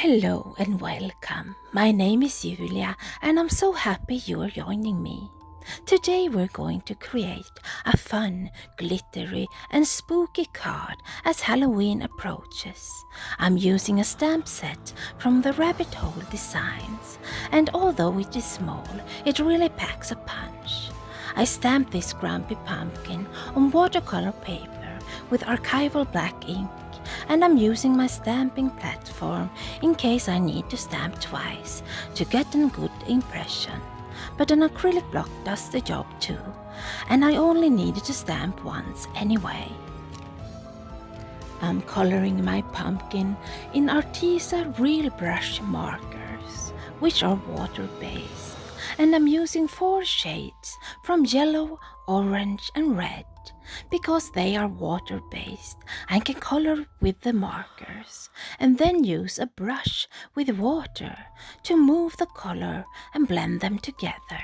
Hello and welcome. My name is Julia and I'm so happy you are joining me. Today we're going to create a fun, glittery and spooky card as Halloween approaches. I'm using a stamp set from the rabbithole designs, and although it is small, it really packs a punch. I stamped this grumpy pumpkin on watercolor paper with archival black ink, and I'm using my stamping platform in case I need to stamp twice to get a good impression. But an acrylic block does the job too, and I only needed to stamp once anyway. I'm coloring my pumpkin in Arteza real brush markers, which are water-based, and I'm using 4 shades from yellow, orange and red. Because they are water-based, I can color with the markers and then use a brush with water to move the color and blend them together.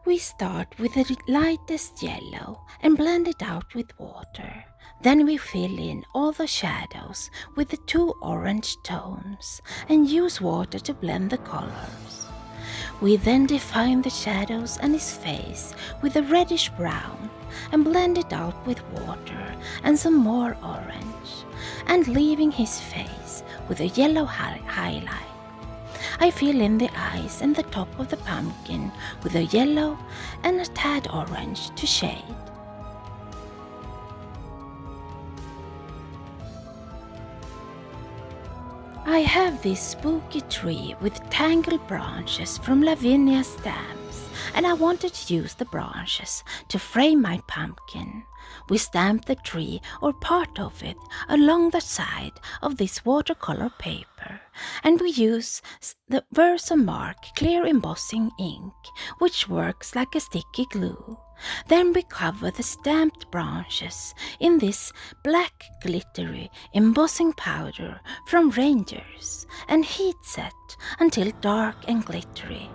We start with the lightest yellow and blend it out with water. Then we fill in all the shadows with the 2 orange tones and use water to blend the colors. We then define the shadows and his face with a reddish brown and blend it out with water and some more orange, and leaving his face with a yellow highlight. I fill in the eyes and the top of the pumpkin with a yellow and a tad orange to shade. I have this spooky tree with tangled branches from Lavinia stamps, and I wanted to use the branches to frame my pumpkin. We stamp the tree or part of it along the side of this watercolor paper, and we use the Versamark clear embossing ink, which works like a sticky glue. Then we cover the stamped branches in this black glittery embossing powder from Rangers and heat set until dark and glittery.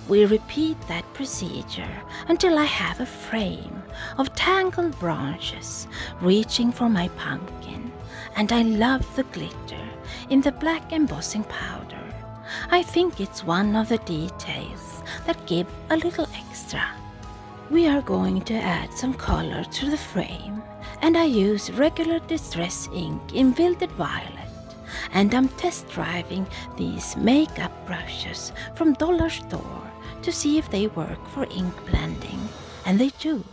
We repeat that procedure until I have a frame of tangled branches reaching for my pumpkin, and I love the glitter in the black embossing powder. I think it's one of the details that give a little extra. We are going to add some color to the frame, and I use regular distress ink in Wilted Violet, and I'm test driving these makeup brushes from Dollar Store to see if they work for ink blending, and they do.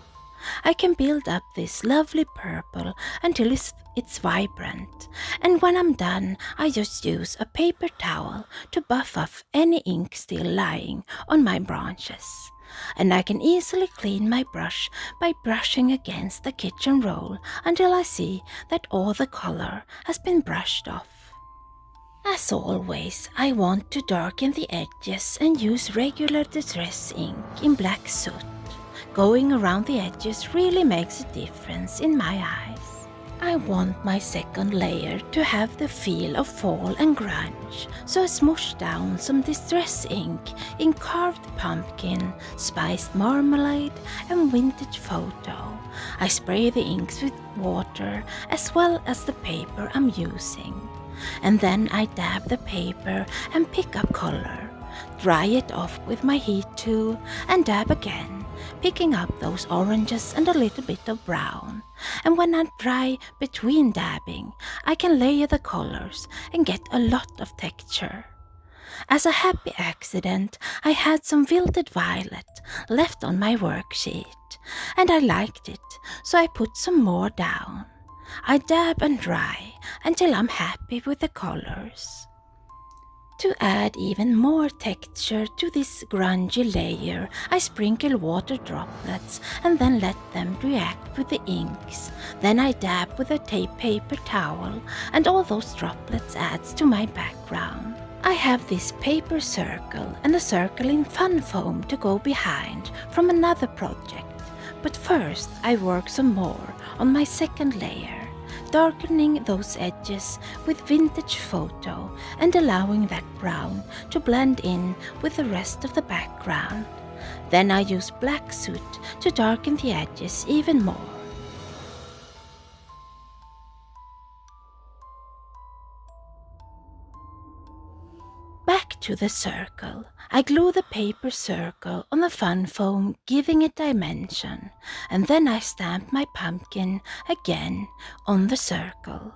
I can build up this lovely purple until it's vibrant, and when I'm done I just use a paper towel to buff off any ink still lying on my branches. And I can easily clean my brush by brushing against the kitchen roll until I see that all the color has been brushed off. As always, I want to darken the edges and use regular distress ink in black soot. Going around the edges really makes a difference in my eyes. I want my second layer to have the feel of fall and grunge, so I smoosh down some distress ink in carved pumpkin, spiced marmalade and vintage photo. I spray the inks with water as well as the paper I'm using, and then I dab the paper and pick up color, dry it off with my heat tool and dab again, picking up those oranges and a little bit of brown. And when I dry between dabbing, I can layer the colors and get a lot of texture. As a happy accident, I had some Wilted Violet left on my worksheet, and I liked it, so I put some more down. I dab and dry until I'm happy with the colors. To add even more texture to this grungy layer, I sprinkle water droplets and then let them react with the inks. Then I dab with a paper towel, and all those droplets adds to my background. I have this paper circle and a circle in fun foam to go behind from another project. But first I work some more on my second layer, darkening those edges with vintage photo and allowing that brown to blend in with the rest of the background. Then I use black soot to darken the edges even more. to the circle. I glue the paper circle on the fun foam, giving it dimension, and then I stamp my pumpkin again on the circle.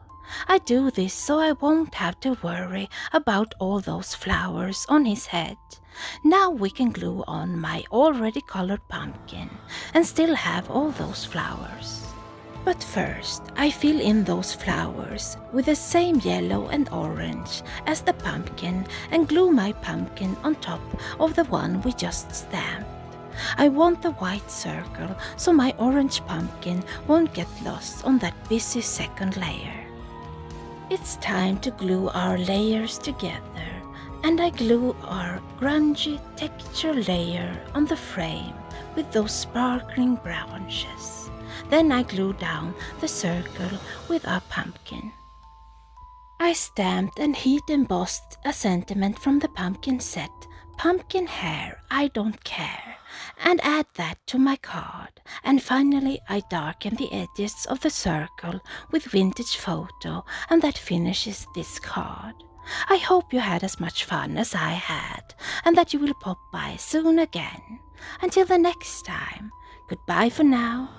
I do this so I won't have to worry about all those flowers on his head. Now we can glue on my already colored pumpkin and still have all those flowers. But first, I fill in those flowers with the same yellow and orange as the pumpkin and glue my pumpkin on top of the one we just stamped. I want the white circle so my orange pumpkin won't get lost on that busy second layer. It's time to glue our layers together, and I glue our grungy texture layer on the frame with those sparkling branches. Then I glue down the circle with our pumpkin. I stamped and heat embossed a sentiment from the pumpkin set, "Pumpkin hair, I don't care," and add that to my card. And finally I darken the edges of the circle with vintage photo, and that finishes this card. I hope you had as much fun as I had, and that you will pop by soon again. Until the next time, goodbye for now.